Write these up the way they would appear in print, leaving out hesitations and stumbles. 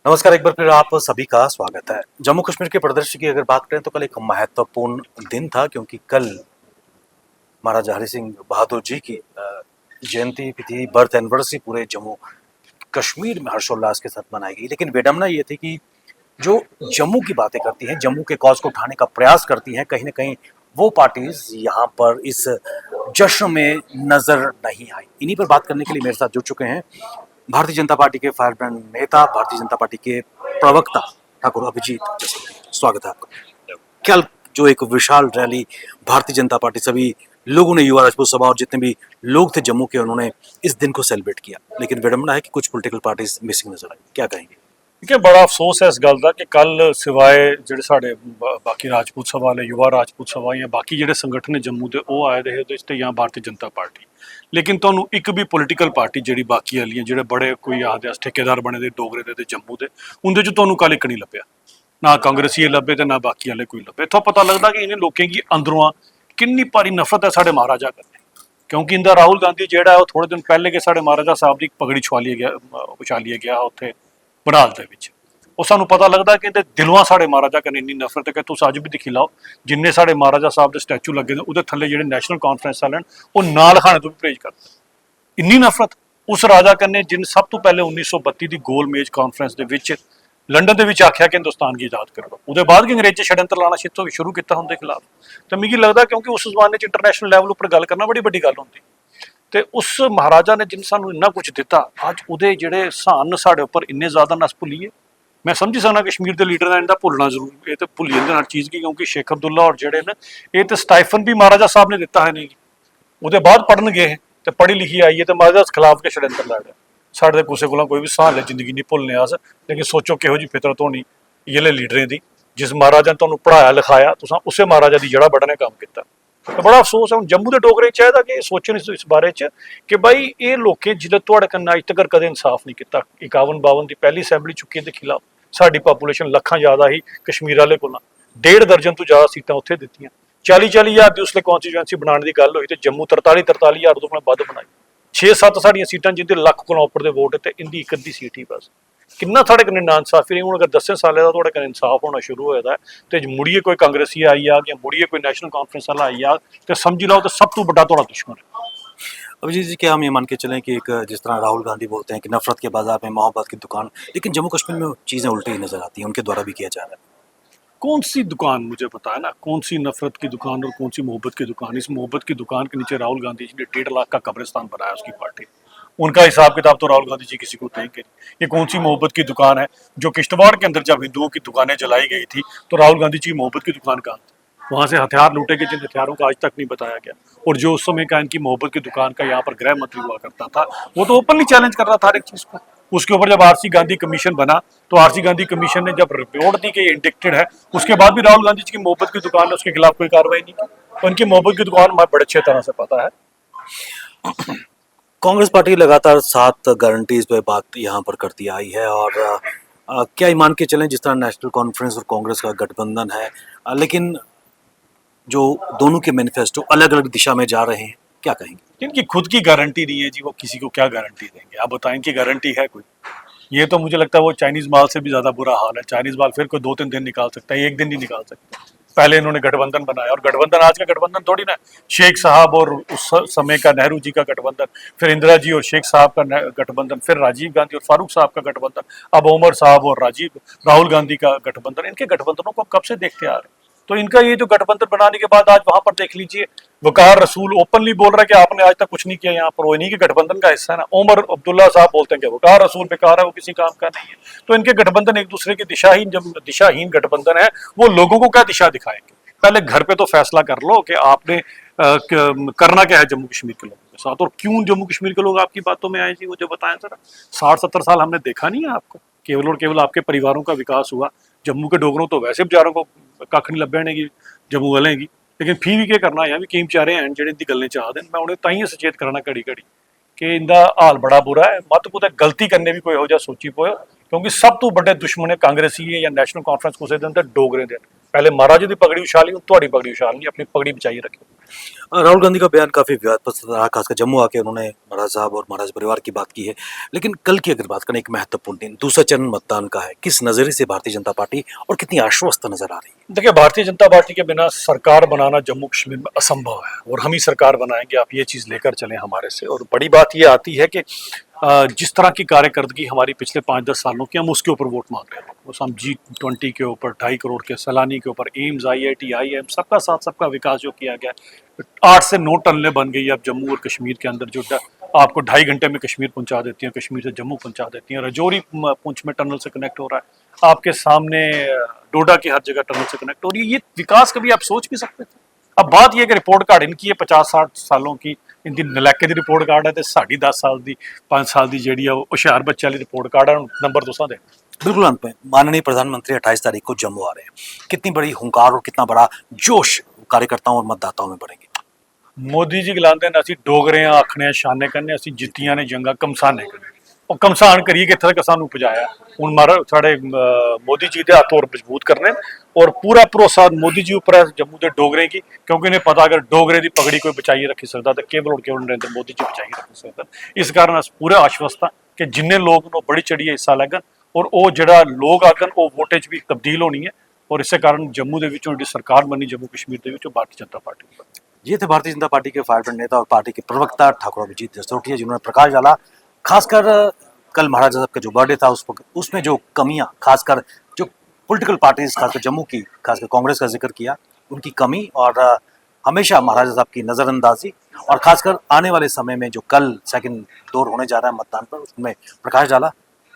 नमस्कार, एक बार फिर आप सभी का स्वागत है। जम्मू कश्मीर के परिदृश्य की अगर बात करें तो कल एक महत्वपूर्ण दिन था, क्योंकि कल महाराजा हरि सिंह बहादुर जी की जयंती थी, बर्थ एनिवर्सरी पूरे जम्मू कश्मीर में हर्षोल्लास के साथ मनाई गई। लेकिन विडंबना ये थी कि जो जम्मू की बातें करती हैं, जम्मू के कॉज को उठाने का प्रयास करती हैं, कहीं ना कहीं वो पार्टीज यहाँ पर इस जश्न में नजर नहीं आई। इन्हीं पर बात करने के लिए मेरे साथ जुड़ चुके हैं भारतीय जनता पार्टी के फायर ब्रांड नेता, भारतीय जनता पार्टी के प्रवक्ता ठाकुर अभिजीत जैसलमेर। स्वागत है आपका। कल जो एक विशाल रैली भारतीय जनता पार्टी, सभी लोगों ने, युवा राजपूत सभा और जितने भी लोग थे जम्मू के, उन्होंने इस दिन को सेलिब्रेट किया। लेकिन विडंबना है कि कुछ पॉलिटिकल पार्टीज मिसिंग नजर आई। क्या कहेंगे? ठीक है, बड़ा अफसोस है इस गल का कि कल सिवाए ਜਿਹੜੇ ਸਾਡੇ ਬਾਕੀ ਰਾਜਪੂਤ ਸਭਾ ਨੇ, युवा राजपूत सभा ਜਾਂ ਬਾਕੀ ਜਿਹੜੇ ਸੰਗਠਨ ਨੇ ਜੰਮੂ ਦੇ ਉਹ ਆਏ ਰਹੇ ਉਹਦੇ 'ਚ ਤੇ ਜਾਂ ਭਾਰਤੀ ਜਨਤਾ ਪਾਰਟੀ। ਲੇਕਿਨ ਤੁਹਾਨੂੰ ਇੱਕ ਵੀ ਪੋਲੀਟੀਕਲ ਪਾਰਟੀ ਜਿਹੜੀ ਬਾਕੀ ਵਾਲੀਆਂ ਜਿਹੜੇ ਬੜੇ ਕੋਈ ਆਖਦੇ ਆ ਠੇਕੇਦਾਰ ਬਣੇ ਦੇ ਡੋਗਰੇ ਦੇ ਤੇ ਜੰਮੂ ਦੇ, ਉਹਦੇ 'ਚ ਤੁਹਾਨੂੰ ਕੱਲ ਇੱਕ ਨਹੀਂ ਲੱਭਿਆ। ਨਾ ਕਾਂਗਰਸੀ ਲੱਭੇ ਤੇ ਨਾ ਬਾਕੀ ਵਾਲੇ ਕੋਈ ਲੱਭੇ। ਇੱਥੋਂ ਪਤਾ ਲੱਗਦਾ ਕਿ ਇਹਨੇ ਲੋਕਾਂ ਦੀ ਅੰਦਰੋਂ ਕਿੰਨੀ ਭਾਰੀ ਨਫ਼ਰਤ ਹੈ ਸਾਡੇ ਮਹਾਰਾਜਾ ਕਰਨੇ। ਕਿਉਂਕਿ ਇਹਦਾ ਰਾਹੁਲ ਗਾਂਧੀ ਜਿਹੜਾ ਉਹ ਥੋੜੇ ਦਿਨ ਪਹਿਲੇ ਕਿ ਸਾਡੇ ਮਹਾਰਾਜਾ ਸਾਹਿਬ ਦੀ ਪਗੜੀ ਉਛਾਲੀ ਗਿਆ ਉੱਥੇ ਬਨਾਲ ਦੇ ਵਿੱਚ। ਉਹ ਸਾਨੂੰ ਪਤਾ ਲੱਗਦਾ ਕਿ ਇਹਦੇ ਦਿਲੋਂ ਸਾਡੇ ਮਹਾਰਾਜਾ ਕਨੇ ਇੰਨੀ ਨਫ਼ਰਤ ਹੈ ਕਿ ਤੁਸੀਂ ਅੱਜ ਵੀ ਦਿਖੀ ਲਾਓ, ਜਿੰਨੇ ਸਾਡੇ ਮਹਾਰਾਜਾ ਸਾਹਿਬ ਦੇ ਸਟੈਚੂ ਲੱਗੇ ਨੇ ਉਹਦੇ ਥੱਲੇ ਜਿਹੜੇ ਨੈਸ਼ਨਲ ਕਾਨਫਰੰਸ ਵਾਲੇ ਉਹ ਨਾਲ ਖਾਣੇ ਤੋਂ ਵੀ ਪਰਹੇਜ਼ ਕਰਦੇ। ਇੰਨੀ ਨਫ਼ਰਤ ਉਸ ਰਾਜਾ ਕਨੇ ਜਿਨ ਸਭ ਤੋਂ ਪਹਿਲੇ 1932 ਦੀ ਗੋਲ ਮੇਜ਼ ਕਾਨਫਰੰਸ ਦੇ ਵਿੱਚ ਲੰਡਨ ਦੇ ਵਿੱਚ ਆਖਿਆ ਕਿ ਹਿੰਦੁਸਤਾਨ ਕੀ ਆਜ਼ਾਦ ਕਰੋ। ਉਹਦੇ ਬਾਅਦ ਕਿ ਅੰਗਰੇਜ਼ੀ ਛੜਯੰਤਰ ਲਾਣਾ ਸ਼ੁਰੂ ਕੀਤਾ ਹੁੰਦੇ ਖਿਲਾਫ। ਤਾਂ ਮੈਨੂੰ ਲੱਗਦਾ ਕਿਉਂਕਿ ਉਸ ਜ਼ਮਾਨੇ 'ਚ ਇੰਟਰਨੈਸ਼ਨਲ ਲੈਵਲ ਉੱਪਰ ਗੱਲ ਕਰਨਾ ਬੜੀ ਵੱਡੀ ਗੱਲ ਹੁੰਦੀ। ਤੇ ਉਸ ਮਹਾਰਾਜਾ ਨੇ ਜਿਨ ਸਾਨੂੰ ਇੰਨਾ ਕੁਝ ਦਿੱਤਾ, ਅੱਜ ਉਹਦੇ ਜਿਹੜੇ ਸਹਾਨ ਸਾਡੇ ਉੱਪਰ ਇੰਨੇ ਜ਼ਿਆਦਾ ਨਸ ਭੁੱਲੀਏ। मैं समझी सकना कश्मीर के लीडर ने इनका भुलना जरूर, ये तो भुली जाते हर चीज़ की, क्योंकि शेख अब्दुल्ला और जेडे ने ये तो स्टाइफन भी महाराजा साहब ने दिता है नहीं। वो बाद पढ़न गए तो पढ़ी लिखी आई है तो महाराजा खिलाफ के षड्यंत्र लड़ रहे। साढ़े किसी को कोई भी सहाल जिंदगी नहीं भुलने अस। लेकिन सोचो किहो जी फितरत होनी ये लीडरें की, जिस महाराजा ने तुहानूं पढ़ाया लिखाया, तुसां उसे महाराजा की जड़ा बड़ा ने काम किया। तो बड़ा अफसोस है हम जम्मू के डोगरे चाहिए कि सोचन इस बारे कि भाई ये लोग जिले तुहाडे कन्नै अज तक कदे इंसाफ नहीं किया। 51-52 की पहली असैंबली चुकी के खिलाफ साडी पापूलेशन लखां ज़्यादा ही कश्मीर वाले को 1.5 दर्जन तो ज़्यादा सीटां उत्थे दित्तियां। 40-40 हज़ार की उसले कॉन्स्टिट्यूएंसी बनाने की गल हुई तो जम्मू 43-43 हज़ार तो वध बनाई। 6-7 साडियां सीटां जिंदे लख कोलों उपर दे वोट ते इंदी एक अद्धी सीट ही बस। किन्ना साढ़े कन्नै नाइंसाफी रही। हुण अगर 10 सालें दा तुहाडे कन्नै इंसाफ होना शुरू होया ते मुड़िए कोई कांग्रेसी आई जाग या मुड़िए कोई नैशनल कांफ्रेंस वाला आई जाग तो समझी लो तो सब तो बड़ा तुहाडा दुश्मन है। अभिजीत जी, क्या हम ये मान के चलें कि एक जिस तरह राहुल गांधी बोलते हैं कि नफरत के बाजार में मोहब्बत की दुकान, लेकिन जम्मू कश्मीर में चीज़ें उल्टी ही नजर आती हैं, उनके द्वारा भी किया जा रहा है। कौन सी दुकान मुझे पता है ना, कौन सी नफरत की दुकान और कौन सी मोहब्बत की दुकान। इस मोहब्बत की दुकान के नीचे राहुल गांधी जी ने 1.5 लाख का कब्रिस्तान बनाया उसकी पार्टी। उनका हिसाब किताब तो राहुल गांधी जी किसी को देंगे। ये कौन सी मोहब्बत की दुकान है जो किश्तवाड़ के अंदर जब हिंदुओं की दुकानें जलाई गई थी तो राहुल गांधी जी की मोहब्बत की दुकान कहाँ थी? वहाँ से हथियार लूटे गए जिन हथियारों का आज तक नहीं बताया गया। और जो उस समय का इनकी मोहब्बत की दुकान का यहाँ पर गृह मंत्री हुआ करता था वो तो ओपनली चैलेंज कर रहा था हर एक चीज़ को। उसके ऊपर जब आरसी गांधी कमीशन बना तो आरसी गांधी कमीशन ने जब रिपोर्ट दी कि इंडिक्टेड है, उसके बाद भी राहुल गांधी जी की मोहब्बत की दुकान ने उसके खिलाफ कोई कार्रवाई नहीं की। उनकी मोहब्बत की दुकान हमें बड़े अच्छे तरह से पता है। कांग्रेस पार्टी लगातार 7 गारंटीज पे बात यहाँ पर करती आई है और क्या ये मान के चलें जिस तरह नेशनल कॉन्फ्रेंस और कांग्रेस का गठबंधन है, लेकिन जो दोनों के मैनिफेस्टो अलग अलग दिशा में जा रहे हैं, क्या कहेंगे? इनकी खुद की गारंटी नहीं है जी, वो किसी को क्या गारंटी देंगे? आप बताएं, इनकी गारंटी है कोई? ये तो मुझे लगता है वो चाइनीज माल से भी ज़्यादा बुरा हाल है। चाइनीज माल फिर कोई 2-3 दिन निकाल सकता है, एक दिन नहीं निकाल सकता। पहले इन्होंने गठबंधन बनाया और गठबंधन आज का गठबंधन थोड़ी ना, शेख साहब और उस समय का नेहरू जी का गठबंधन, फिर इंदिरा जी और शेख साहब का गठबंधन, फिर राजीव गांधी और फारूक साहब का गठबंधन, अब उमर साहब और राहुल गांधी का गठबंधन। इनके गठबंधनों को कब से देखते आ रहे हैं। तो इनका ये जो गठबंधन बनाने के बाद आज वहां पर देख लीजिए, वकार रसूल ओपनली बोल रहा है कि आपने आज तक कुछ नहीं किया यहाँ पर, वो इन्हीं के गठबंधन का हिस्सा है ना। उमर अब्दुल्ला साहब बोलते हैं कि वकार रसूल बेकार है, वो किसी काम का नहीं है। तो इनके गठबंधन एक दूसरे की दिशाहीन, जब दिशाहीन गठबंधन है वो लोगों को क्या दिशा दिखाएंगे? पहले घर पे तो फैसला कर लो कि आपने करना क्या है जम्मू कश्मीर के लोगों के साथ, और क्यों जम्मू कश्मीर के लोग आपकी बातों में आए जी, मुझे बताएं जरा। 60-70 साल हमने देखा नहीं है आपको, केवल और केवल आपके परिवारों का विकास हुआ। जम्मू के डोगरों तो वैसे बेचारों को कख नहीं लभने की जम्मू वाले की, लेकिन फ्ही भी क्या करना है भी केईं बेचारे हैं जेह्ड़े इंदी गल्लें च आखदे। मैं उन्हें ताइयों सचेत करना घड़ी घड़ी कि इंदा हाल बड़ा बुरा है, मत कुतै गलती करने भी कोई हो जा सोची पोयो, क्योंकि सब तो बड़े दुश्मन है कांग्रेसी है या नैशनल कॉन्फ्रेंस कुसै दे अंदर डोगरे दे। पहले महाराजे की पगड़ी उछाली, तुहाडी पगड़ी उछालनी, अपनी पगड़ी बचाई रखियो। राहुल गांधी का बयान काफी विवादास्पद रहा, खासकर जम्मू आके उन्होंने महाराज साहब और महाराज परिवार की बात की है। लेकिन कल की अगर बात करें, एक महत्वपूर्ण दिन, दूसरा चरण मतदान का है, किस नजरिए से भारतीय जनता पार्टी और कितनी आश्वस्त नजर आ रही है? देखिए, भारतीय जनता पार्टी के बिना सरकार बनाना जम्मू कश्मीर में असंभव है और हम ही सरकार बनाएंगे, आप ये चीज़ लेकर चलें हमारे से। और बड़ी बात ये आती है कि जिस तरह की कार्यकर्दगी हमारी पिछले 5-10 सालों की, हम उसके ऊपर वोट मांग रहे हैं। उस हम G20 के ऊपर, 2.5 करोड़ के सैलानी के ऊपर, एम्स, IIT, IIM, सबका साथ सबका विकास जो किया गया, 8 से 9 टनलें बन गई अब जम्मू और कश्मीर के अंदर, जो आपको 2.5 घंटे में कश्मीर पहुंचा देती हैं, कश्मीर से जम्मू पहुंचा देती हैं। रजौरी पुंछ में टनल से कनेक्ट हो रहा है, आपके सामने डोडा की हर जगह टनल से कनेक्ट हो रही है। ये विकास कभी आप सोच भी सकते थे? अब बात यह कि रिपोर्ट कार्ड इनकी है 50-60 सालों की, इनकी नलैके की रिपोर्ट कार्ड है, तो साड़ी 10 साल की, 5 साल की जी होशियार बच्चे वाली रिपोर्ट कार्ड है, नंबर तुसा दे। बिल्कुल अंत में माननीय प्रधानमंत्री 28 तारीख को जम्मू आ रहे हैं, कितनी बड़ी हुंकार और कितना बड़ा जोश कार्यकर्ताओं और मतदाताओं में बढ़ेंगे? मोदी जी गलाते हैं ਅਸੀਂ ਡੋਗਰੇ ਆਖਣੇ ਸ਼ਾਨੇ ਕਰਨੇ, ਅਸੀਂ ਜਿੱਤੀਆਂ ਨੇ ਜੰਗਾਂ ਕਮਸਾਨੇ ਕਰਨੇ। ਉਹ ਕਮਸਾਨ ਕਰੀਏ ਕਿੱਥੇ ਤੱਕ ਸਾਨੂੰ ਪਹੁੰਚਾਇਆ। ਹੁਣ ਮਾਰਾ ਸਾਡੇ मोदी जी के हाथ और मजबूत करने और पूरा भरोसा मोदी जी उपर है जम्मू के डोगरे की, क्योंकि इन्हें पता अगर डोगरे की पगड़ी कोई बचाई रखी सकता तो केवल और केवल नरेंद्र मोदी जी बचाई रख सकता। इस कारण अस पूरे आश्वस्त हाँ कि जिन्ने लोग बड़ी चढ़िए हिस्सा लैगन और वो जड़ा लोग आगन वो वोटे च भी तब्दील होनी है। और इस कारण जम्मू के विचों जिहड़ी सरकार बनी जम्मू कश्मीर के विचों भारतीय जनता पार्टी। ये थे भारतीय जनता पार्टी के फायरब्रेंड नेता और पार्टी के प्रवक्ता ठाकुर अभिजीत जसरोटिया, जिन्होंने प्रकाश डाला खासकर कल महाराजा साहब का जो बर्थडे था उसमें जो कमियां, खासकर जो पॉलिटिकल पार्टीज, खासकर जम्मू की, खासकर कांग्रेस का जिक्र किया, उनकी कमी और हमेशा महाराजा साहब की नजरअंदाजी, और खासकर आने वाले समय में जो कल सेकंड दौर होने जा रहा है मतदान पर, उसमें प्रकाश डाला।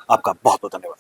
आपका बहुत बहुत धन्यवाद।